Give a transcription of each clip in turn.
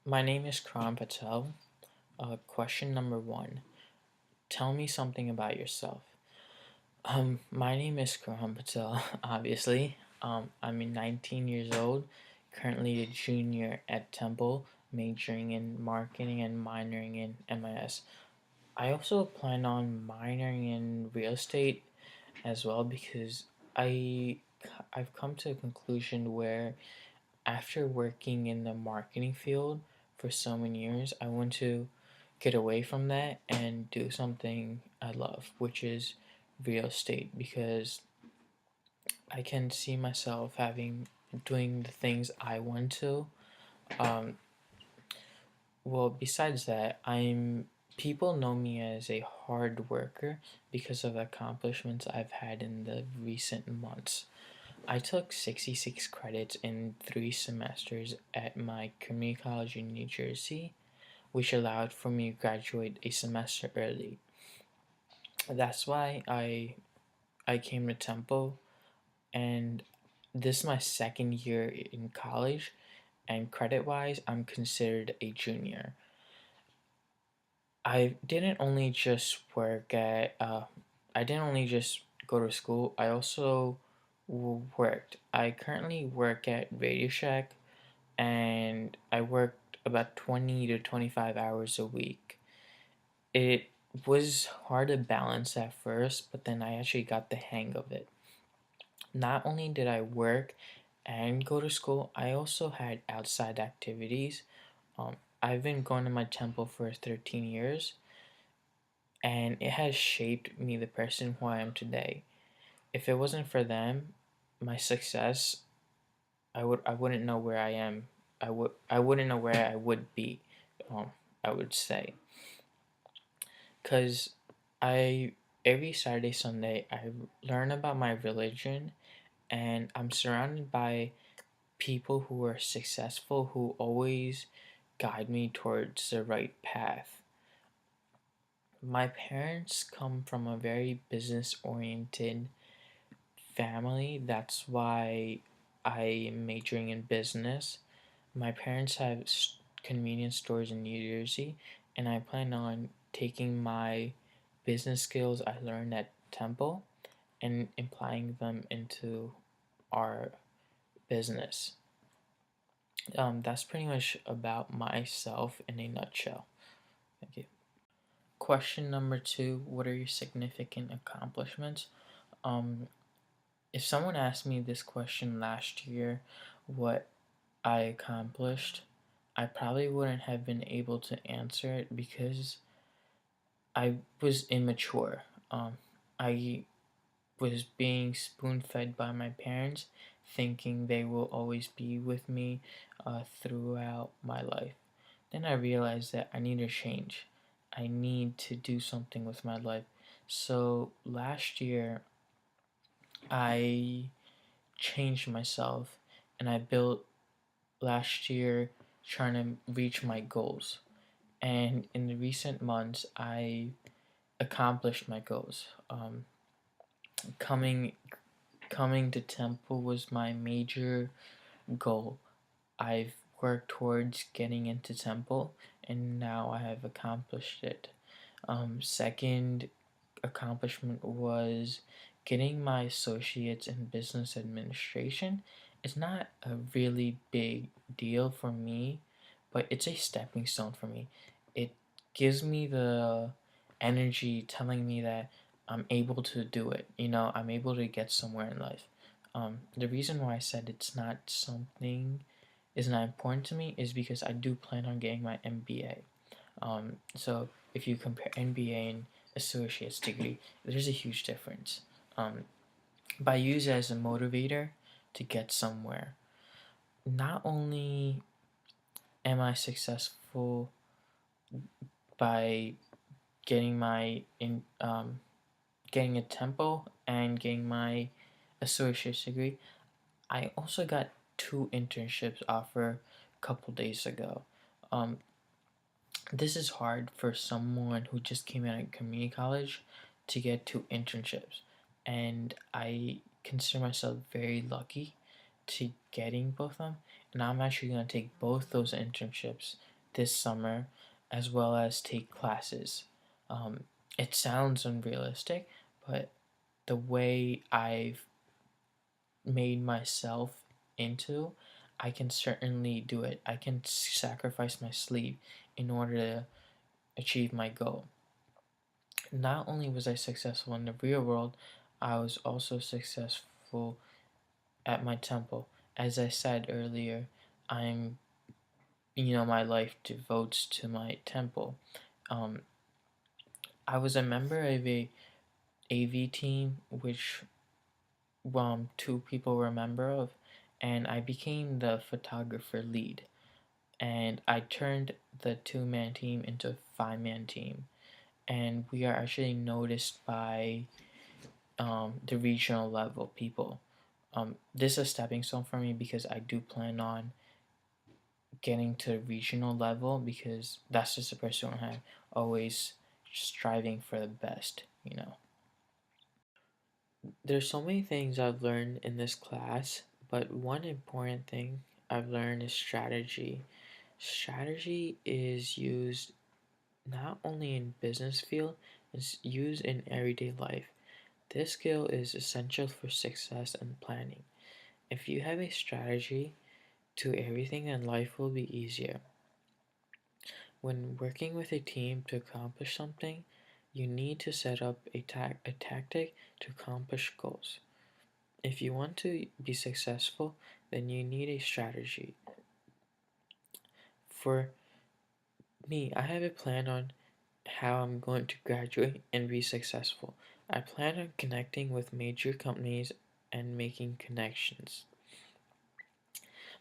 My name is Karan. Question number one. Tell me something about yourself. My name is Karan, obviously. I'm 19 years old, currently a junior at Temple, majoring in marketing and minoring in MIS. I also plan on minoring in real estate as well because I I've come to a conclusion where after working in the marketing field for so many years, I want to get away from that and do something I love, which is real estate, because I can see myself having doing the things I want to. Um, besides that, I'm people know me as a hard worker because of the accomplishments I've had in the recent months. I took 66 credits in 3 semesters at my community college in New Jersey, which allowed for me to graduate a semester early. That's why I came to Temple, and this is my second year in college, and credit wise, I'm considered a junior. I didn't only just work at I didn't only just go to school. I also worked. I currently work at Radio Shack, and I worked about 20 to 25 hours a week. It was hard to balance at first, but then I actually got the hang of it. Not only did I work and go to school, I also had outside activities. I've been going to my temple for 13 years, and it has shaped me the person who I am today. If it wasn't for them, my success, I wouldn't know where I am. I wouldn't know where I would be. Um, I would say, cause I every Saturday Sunday I learn about my religion, and I'm surrounded by people who are successful who always guide me towards the right path. My parents come from a very business oriented family. That's why I am majoring in business. My parents have convenience stores in New Jersey, and I plan on taking my business skills I learned at Temple and applying them into our business. That's pretty much about myself in a nutshell. Thank you. Question number two. What are your significant accomplishments? Um, if someone asked me this question last year, what I accomplished, I probably wouldn't have been able to answer it because I was immature. I was being spoon fed by my parents, thinking they will always be with me throughout my life. Then I realized that I need to change. I need to do something with my life. So last year, I changed myself, and I built last year trying to reach my goals. And in the recent months, I accomplished my goals. Coming coming to Temple was my major goal. I've worked towards getting into Temple, and now I have accomplished it. Second accomplishment was getting my associates in business administration. It's not a really big deal for me, but it's a stepping stone for me. It gives me the energy telling me that I'm able to do it. I'm able to get somewhere in life. The reason why I said it's not something is not important to me is because I do plan on getting my MBA. So if you compare MBA and associate's degree, there's a huge difference. But I use it as a motivator to get somewhere. Not only am I successful by getting my getting a tempo and getting my associate's degree, I also got 2 internships offered a couple days ago. Um, this is hard for someone who just came out of community college to get 2 internships, and I consider myself very lucky to getting both of them. And I'm actually going to take both those internships this summer, as well as take classes. Um, it sounds unrealistic, but the way I've made myself into, I can certainly do it. I can sacrifice my sleep in order to achieve my goal. Not only was I successful in the real world, I was also successful at my temple. As I said earlier, I'm, my life devotes to my temple. Um, I was a member of a AV team, which two people were a member of, and I became the photographer lead. And I turned the 2-man team into a 5-man team, and we are actually noticed by the regional level people. This is a stepping stone for me because I do plan on getting to regional level because that's just a person I have always striving for the best. There's so many things I've learned in this class, but one important thing I've learned is strategy. Strategy is used not only in business field, it's used in everyday life. This skill is essential for success and planning. If you have a strategy to everything, then life will be easier. When working with a team to accomplish something, you need to set up a tactic to accomplish goals. If you want to be successful, then you need a strategy. For me, I have a plan on how I'm going to graduate and be successful. I plan on connecting with major companies and making connections.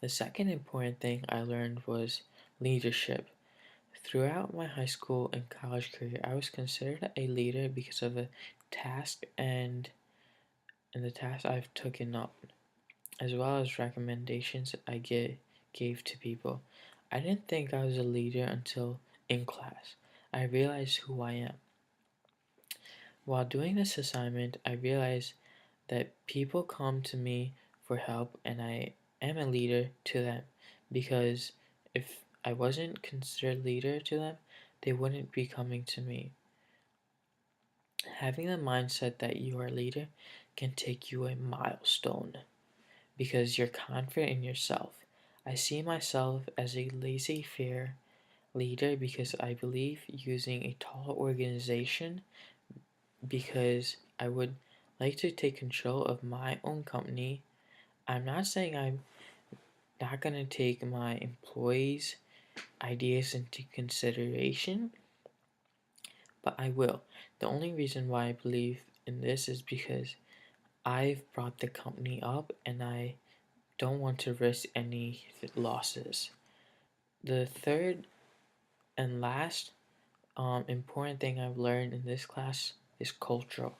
The second important thing I learned was leadership. Throughout my high school and college career, I was considered a leader because of the task and the tasks I've taken up, as well as recommendations gave to people. I didn't think I was a leader until in class. I realized who I am. While doing this assignment, I realized that people come to me for help and I am a leader to them because if I wasn't considered leader to them, they wouldn't be coming to me. Having the mindset that you are a leader can take you a milestone because you're confident in yourself. I see myself as a laissez-faire leader because I believe using a tall organization because I would like to take control of my own company. I'm not saying I'm not going to take my employees' ideas into consideration, but I will. The only reason why I believe in this is because I've brought the company up and I don't want to risk any losses. The third and last important thing I've learned in this class is cultural.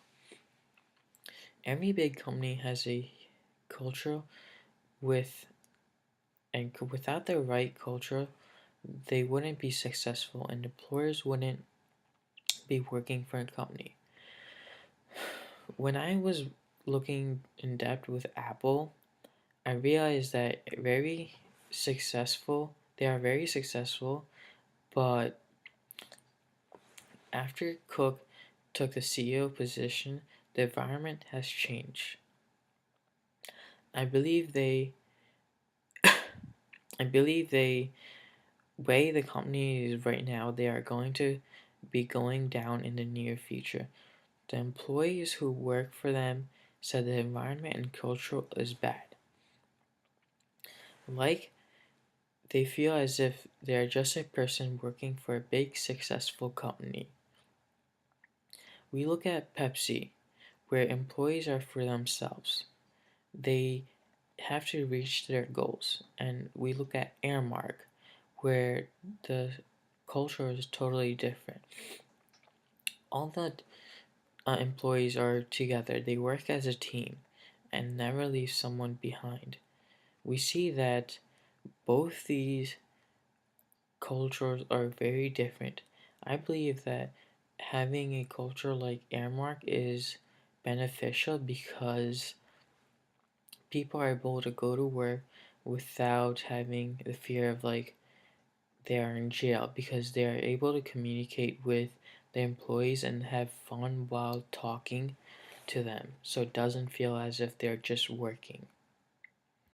Every big company has a culture with and without the right culture, they wouldn't be successful and employers wouldn't be working for a company. When I was looking in depth with Apple, I realized that they are very successful, but after Cook took the CEO position, the environment has changed. I believe they I believe they way the company is right now, they are going to be going down in the near future. The employees who work for them said the environment and culture is bad. Like they feel as if they are just a person working for a big successful company. We look at Pepsi, where employees are for themselves. They have to reach their goals. And we look at Airmark, where the culture is totally different. All the employees are together, they work as a team and never leave someone behind. We see that both these cultures are very different. I believe that having a culture like Airmark is beneficial because people are able to go to work without having the fear of like they are in jail because they are able to communicate with the employees and have fun while talking to them, so it doesn't feel as if they're just working.